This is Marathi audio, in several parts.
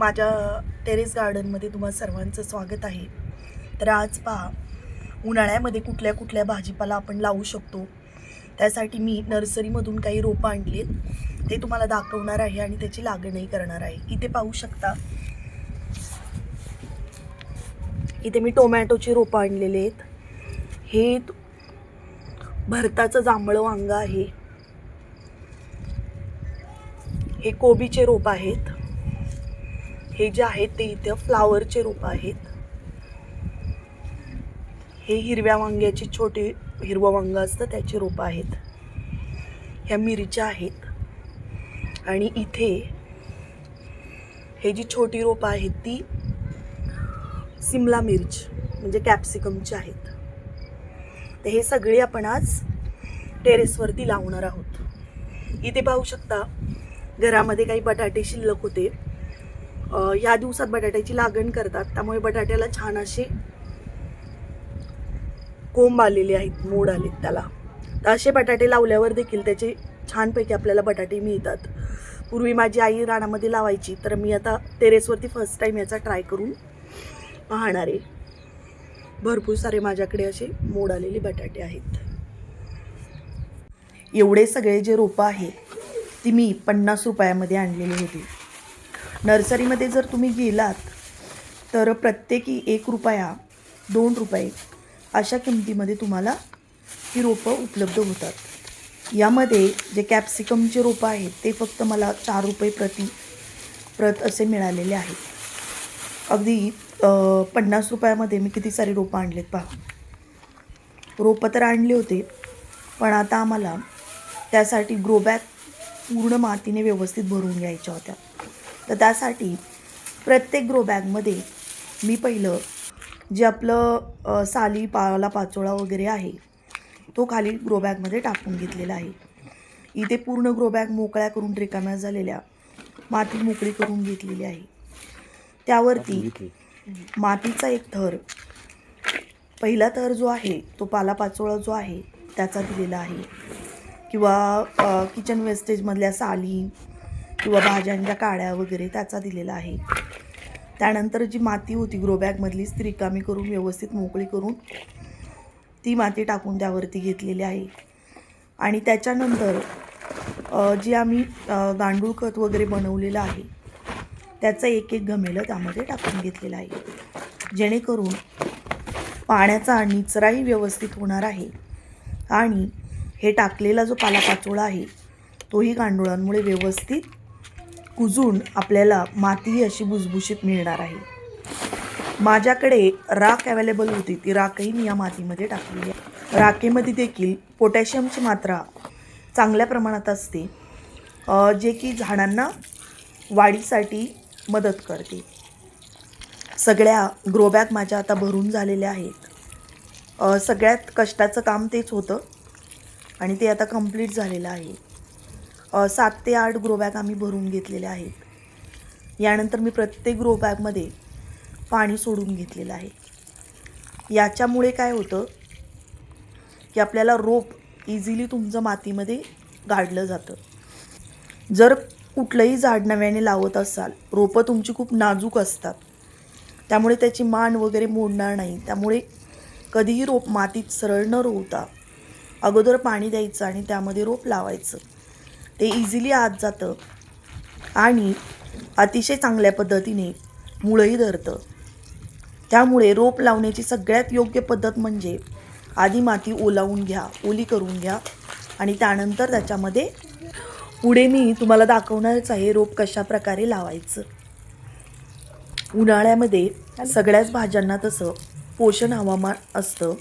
माझ्या टेरेस गार्डनमध्ये तुम्हा सर्वांचं स्वागत आहे. तर आज पहा, उन्हाळ्यामध्ये कुठल्या कुठल्या भाजीपाला आपण लावू शकतो, त्यासाठी मी नर्सरीमधून काही रोपं आणलीत. ते तुम्हाला दाखवणार आहे आणि त्याची लागणही करणार आहे. इथे पाहू शकता, इथे मी टोमॅटोची रोपं आणलेले आहेत. हे भरताचं जांभळं वांग आहे. हे कोबीचे रोप आहेत. हे जे आहेत ते इथे फ्लावरचे रोप आहेत. हे हिरव्या वांग्याची छोटे हिरवं वांग असतं त्याचे रोप आहेत. ह्या मिरच्या आहेत. आणि इथे हे जी छोटी रोप आहेत ती सिमला मिर्च म्हणजे कॅप्सिकमची आहेत. तर हे सगळे आपण आज टेरेसवरती लावणार आहोत. इथे पाहू शकता, घरामध्ये काही बटाटे शिल्लक होते. या दिवसात बटाट्याची लागण करतात, त्यामुळे बटाट्याला छान असे कोंब आलेले आहेत, मोड आलेत त्याला. तर असे बटाटे लावल्यावर देखील त्याचे छानपैकी आपल्याला बटाटे मिळतात. पूर्वी माझी आई रानामध्ये लावायची, तर मी आता टेरेसवरती फर्स्ट टाईम याचा ट्राय करून पाहणार आहे. भरपूर सारे माझ्याकडे असे मोड आलेले बटाटे आहेत. एवढे सगळे जे रोपं आहेत ती मी 50 रुपयामध्ये आणलेली होती. नर्सरीमध्ये जर तुम्ही गेलात तर प्रत्येकी 1 रुपया 2 रुपये अशा किमतीमध्ये तुम्हाला ही रोपं उपलब्ध होतात. यामध्ये जे कॅप्सिकमचे रोपं आहेत ते फक्त मला 4 रुपये प्रत असे मिळालेले आहेत. अगदी 50 रुपयामध्ये मी किती सारी रोपं आणलेत पहा. रोपं तर आणले होते, पण आता आम्हाला त्यासाठी ग्रोबॅग पूर्ण मातीने व्यवस्थित भरून घ्यायच्या होत्या. तर त्यासाठी प्रत्येक ग्रोबॅगमध्ये मी पहिलं जे आपलं साली पाला पाचोळा वगैरे आहे तो खाली ग्रोबॅगमध्ये टाकून घेतलेला आहे. इथे पूर्ण ग्रोबॅग मोकळ्या करून रिकाम्या झालेल्या माती मोकळी करून घेतलेली आहे. त्यावरती मातीचा एक थर, पहिला थर जो आहे तो पालापाचोळा जो आहे त्याचा दिलेला आहे, किंवा किचन वेस्टेजमधल्या साली किंवा भाज्यांच्या काड्या वगैरे त्याचा दिलेला आहे. त्यानंतर जी माती होती ग्रोबॅगमधलीच ती रिकामी करून व्यवस्थित मोकळी करून ती माती टाकून त्यावरती घेतलेली आहे. आणि त्याच्यानंतर जी आम्ही गांडूळ खत वगैरे बनवलेलं आहे त्याचं एक एक घमेलं त्यामध्ये टाकून घेतलेलं आहे, जेणेकरून पाण्याचा निचराही व्यवस्थित होणार आहे. आणि हे टाकलेला जो पालापाचोळा आहे तोही गांडुळांमुळे व्यवस्थित कुजून आपल्याला मातीही अशी भुसभुशीत मिळणार आहे. माझ्याकडे राख अवेलेबल होती, ती राखही मी या मातीमध्ये टाकलेली आहे. राखेमध्ये देखील पोटॅशियमची मात्रा चांगल्या प्रमाणात असते, जे की झाडांना वाढीसाठी मदत करते. सगळ्या ग्रोबॅग माझ्या आता भरून झालेल्या आहेत. सगळ्यात कष्टाचं काम तेच होतं आणि ते आता कंप्लीट झालेलं आहे. 7 ते 8 ग्रोबॅग आम्ही भरून घेतलेल्या आहेत. यानंतर मी प्रत्येक ग्रोबॅगमध्ये पाणी सोडून घेतलेलं आहे. याच्यामुळे काय होतं की आपल्याला रोप इझिली तुमचं मातीमध्ये गाडलं जातं. जर कुठलंही झाड नव्याने लावत असाल, रोपं तुमची खूप नाजूक असतात, त्यामुळे त्याची मान वगैरे मोडणार नाही. त्यामुळे कधीही रोप मातीत सरळ न रोवता अगोदर पाणी द्यायचं आणि त्यामध्ये रोप लावायचं. ते इझिली आत जातं आणि अतिशय चांगल्या पद्धतीने मुळंही धरतं. त्यामुळे रोप लावण्याची सगळ्यात योग्य पद्धत म्हणजे आधी माती ओलावून घ्या, ओली करून घ्या आणि त्यानंतर त्याच्यामध्ये पुढे मी तुम्हाला दाखवणारच आहे रोप कशा प्रकारे लावायचं. उन्हाळ्यामध्ये सगळ्याच भाज्यांना तसं पोषण हवामान असतं,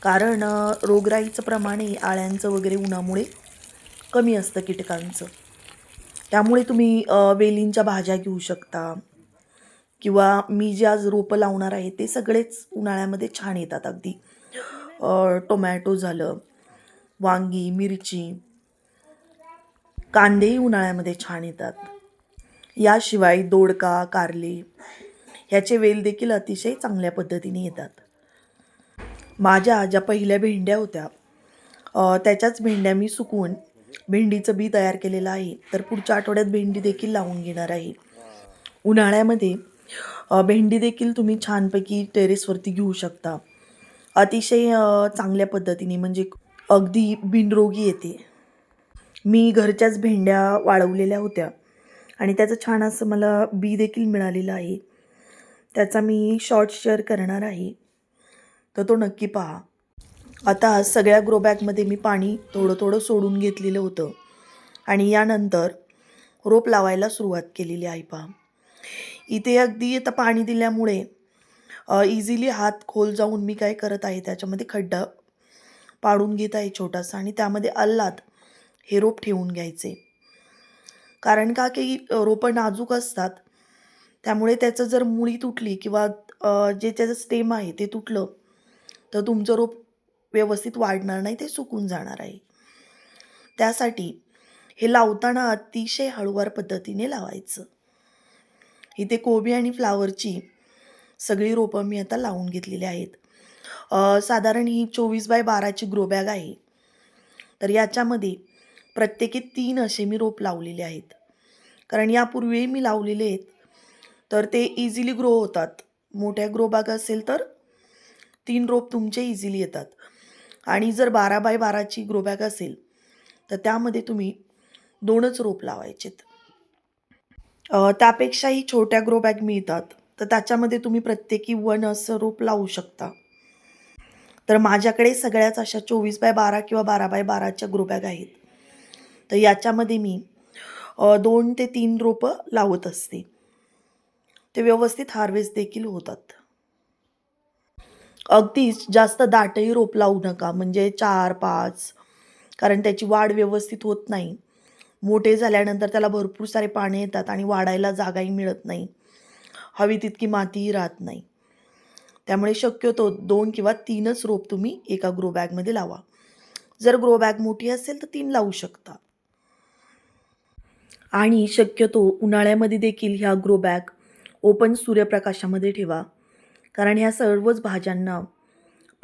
कारण रोगराईचं प्रमाणही आळ्यांचं वगैरे उन्हामुळे कमी असतं, कीटकांचं. त्यामुळे तुम्ही वेलींच्या भाज्या घेऊ शकता, किंवा मी जे आज रोपं लावणार आहे ते सगळेच उन्हाळ्यामध्ये छान येतात. अगदी टोमॅटो झालं, वांगी, मिरची, कांदेही उन्हाळ्यामध्ये छान येतात. याशिवाय दोडका, कारले ह्याचे वेल देखील अतिशय चांगल्या पद्धतीने येतात. माझ्या ज्या पहिल्या भेंड्या होत्या त्याच्याच भेंड्या मी सुकवून भेंडीचं बी तयार केलेलं आहे. तर पुढच्या आठवड्यात भेंडी देखील लावून घेणार आहे. उन्हाळ्यामध्ये भेंडी देखील तुम्ही छानपैकी टेरेसवरती घेऊ शकता. अतिशय चांगल्या पद्धतीने म्हणजे अगदी बिनरोगी येते. मी घरच्याच भेंड्या वाळवलेल्या होत्या आणि त्याचं छान असं मला बी देखील मिळालेलं आहे. त्याचा मी शॉर्ट शेअर करणार आहे, तर तो नक्की पहा. आता सगळ्या ग्रो बॅगमध्ये मी पाणी थोडं थोडं सोडून घेतलेलं होतं आणि यानंतर रोप लावायला सुरुवात केलेली आहे पहा. इथे अगदी आता पाणी दिल्यामुळे इझिली हात खोल जाऊन मी काय करत आहे, त्याच्यामध्ये खड्डा पाडून घेत आहे छोटासा आणि त्यामध्ये अल्लात हे रोप ठेवून घ्यायचे. कारण का की रोपं नाजूक असतात, त्यामुळे त्याचं जर मुळी तुटली किंवा जे त्याचं स्टेम आहे ते तुटलं, तर तुमचं रोप व्यवस्थित वाढणार नाही, ते सुकून जाणार आहे. त्यासाठी हे लावताना अतिशय हळूवार पद्धतीने लावायचं. इथे कोबी आणि फ्लावरची सगळी रोपं मी आता लावून घेतलेली आहेत. साधारण ही 24x12ची ग्रो बॅग आहे. तर याच्यामध्ये प्रत्येकी 3 असे मी रोप लावलेले आहेत. कारण यापूर्वी मी लावलेले आहेत, तर ते इझिली ग्रो होतात. मोठ्या ग्रो बॅग असेल तर 3 रोप तुमचे इझिली येतात आणि जर 12x12ची ग्रो बॅग असेल, तर त्यामध्ये तुम्ही 2च रोप लावायचेत. त्यापेक्षाही छोट्या ग्रो बॅग मिळतात, तर त्याच्यामध्ये तुम्ही प्रत्येकी 1 असं रोप लावू शकता. तर माझ्याकडे सगळ्याच अशा 24x12 किंवा 12x12च्या ग्रो बॅग आहेत. तर याच्यामध्ये मी 2 ते 3 रोपं लावत असते. ते व्यवस्थित हार्वेस्ट देखील होतात. अगदीच जास्त दाटही रोप लावू नका, म्हणजे 4-5, कारण त्याची वाढ व्यवस्थित होत नाही. मोठे झाल्यानंतर त्याला भरपूर सारे पाणी येतात आणि वाढायला जागाही मिळत नाही. हवी तितकी मातीही राहत नाही. त्यामुळे शक्यतो 2 किंवा 3च रोप तुम्ही एका ग्रो बॅगमध्ये लावा. जर ग्रो बॅग मोठी असेल तर 3 लावू शकता. आणि शक्यतो उन्हाळ्यामध्ये देखील ह्या ग्रो बॅग ओपन सूर्यप्रकाशामध्ये ठेवा. कारण ह्या सर्वच भाज्यांना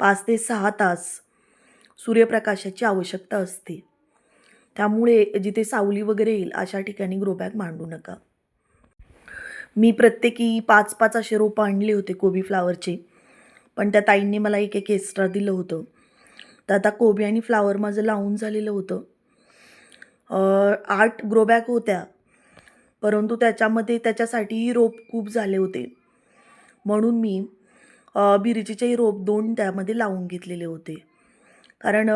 5 ते 6 तास सूर्यप्रकाशाची आवश्यकता असते. त्यामुळे जिथे सावली वगैरे येईल अशा ठिकाणी ग्रो बॅग मांडू नका. मी प्रत्येकी 5-5 असे रोपं आणले होते कोबी फ्लावरचे, पण त्या ताईंनी मला एक एक्स्ट्रा दिलं होतं. तर आता कोबी आणि फ्लावर माझं लावून झालेलं होतं. 8 ग्रो बॅग होत्या, परंतु त्याच्यासाठी रोप खूप झाले होते. म्हणून मी मिरचीचेही रोप 2 त्यामध्ये लावून घेतलेले होते. कारण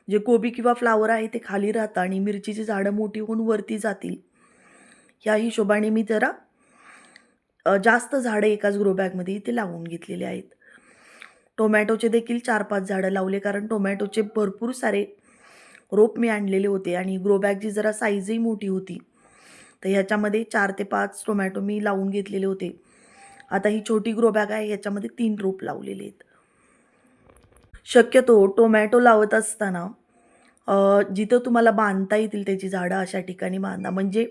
जे कोबी किंवा फ्लावर आहे ते खाली राहतं आणि मिरचीची झाडं मोठी होऊन वरती जातील, या हिशोबाने मी जरा जास्त झाडं एकाच ग्रो बॅगमध्ये इथे लावून घेतलेले आहेत. टोमॅटोचे देखील 4-5 झाडं लावले, कारण टोमॅटोचे भरपूर सारे रोप मी आणलेले होते आणि ग्रो बॅगची जरा साईजही मोठी होती. तर ह्याच्यामध्ये 4 ते 5 टोमॅटो मी लावून घेतलेले होते. आता ही छोटी ग्रो बॅग आहे, ह्याच्यामध्ये 3 रोप लावलेले आहेत. शक्यतो टोमॅटो लावत असताना जिथं तुम्हाला बांधता येतील त्याची झाडं अशा ठिकाणी बांधा, म्हणजे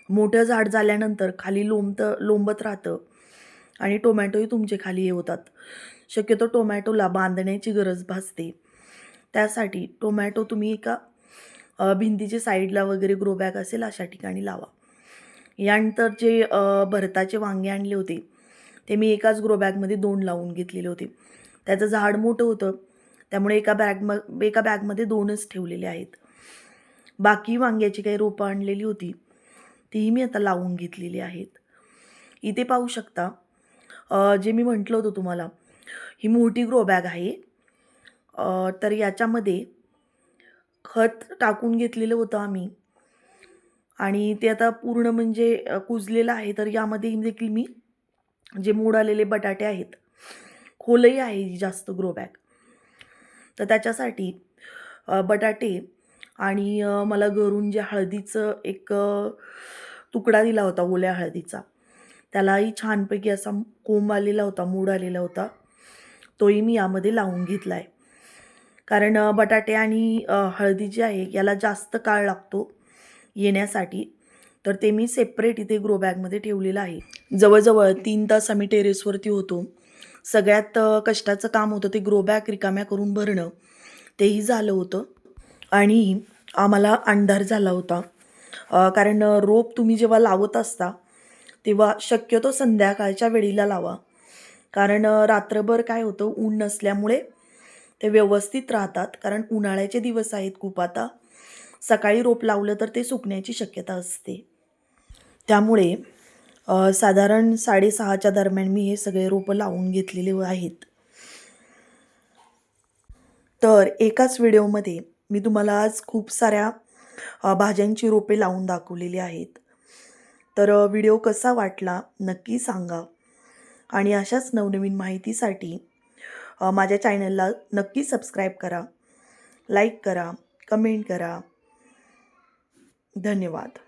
मोठं झाड झाल्यानंतर खाली लोंबत राहतं आणि टोमॅटोही तुमचे खाली हे होतात. शक्यतो टोमॅटोला बांधण्याची गरज भासते. त्यासाठी टोमॅटो तुम्ही एका भिंतीच्या साईडला वगैरे ग्रो बॅग असेल अशा ठिकाणी लावा. यानंतर जे भरताचे वांगे आणले होते, ते मी एकाच ग्रो बॅगमध्ये 2 लावून घेतलेले होते. त्याचं झाड मोठं होतं, त्यामुळे एका बॅगमध्ये 2च ठेवलेले आहेत. बाकी वांग्याची काही रोपं आणलेली होती, तीही मी आता लावून घेतलेली आहेत. इथे पाहू शकता, जे मी म्हटलं होतं तुम्हाला, ही मोठी ग्रो बॅग आहे. तर याच्यामध्ये खत टाकून घेतलेलं होतं आम्ही आणि ते आता पूर्ण म्हणजे कुजलेलं आहे. तर यामध्ये देखील मी जे मूड आलेले बटाटे आहेत, खोलही आहे ही जास्त ग्रो बॅग, तर त्याच्यासाठी बटाटे आणि मला घरून जे हळदीचं एक तुकडा दिला होता ओल्या हळदीचा, त्यालाही छानपैकी असा कोंब आलेला होता, मूड आलेला होता, तोही मी यामध्ये लावून घेतला आहे. कारण बटाटे आणि हळदी जी आहे याला जास्त काळ लागतो येण्यासाठी, तर ते मी सेपरेट इथे ग्रो बॅगमध्ये ठेवलेलं आहे. जवळजवळ 3 तास आम्ही टेरेसवरती होतो. सगळ्यात कष्टाचं काम होतं ते ग्रो बॅग रिकाम्या करून भरणं, तेही झालं होतं आणि आम्हाला अंधार झाला होता. कारण रोप तुम्ही जेव्हा लावत असता तेव्हा शक्यतो संध्याकाळच्या वेळीला लावा. कारण रात्रभर काय होतं, ऊन नसल्यामुळे ते व्यवस्थित राहतात. कारण उन्हाळ्याचे दिवस आहेत खूप आता. सकाळी रोप लावलं तर ते सुकण्याची शक्यता असते. त्यामुळे साधारण 6:30च्या दरम्यान मी हे सगळे रोपं लावून घेतलेले आहेत. तर एकाच व्हिडिओमध्ये मी तुम्हाला आज खूप साऱ्या भाज्यांची रोपे लावून दाखवलेली आहेत. तर व्हिडिओ कसा वाटला नक्की सांगा आणि अशाच नवनवीन माहितीसाठी माझ्या चॅनलला नक्की सबस्क्राईब करा, लाईक करा, कमेंट करा. धन्यवाद.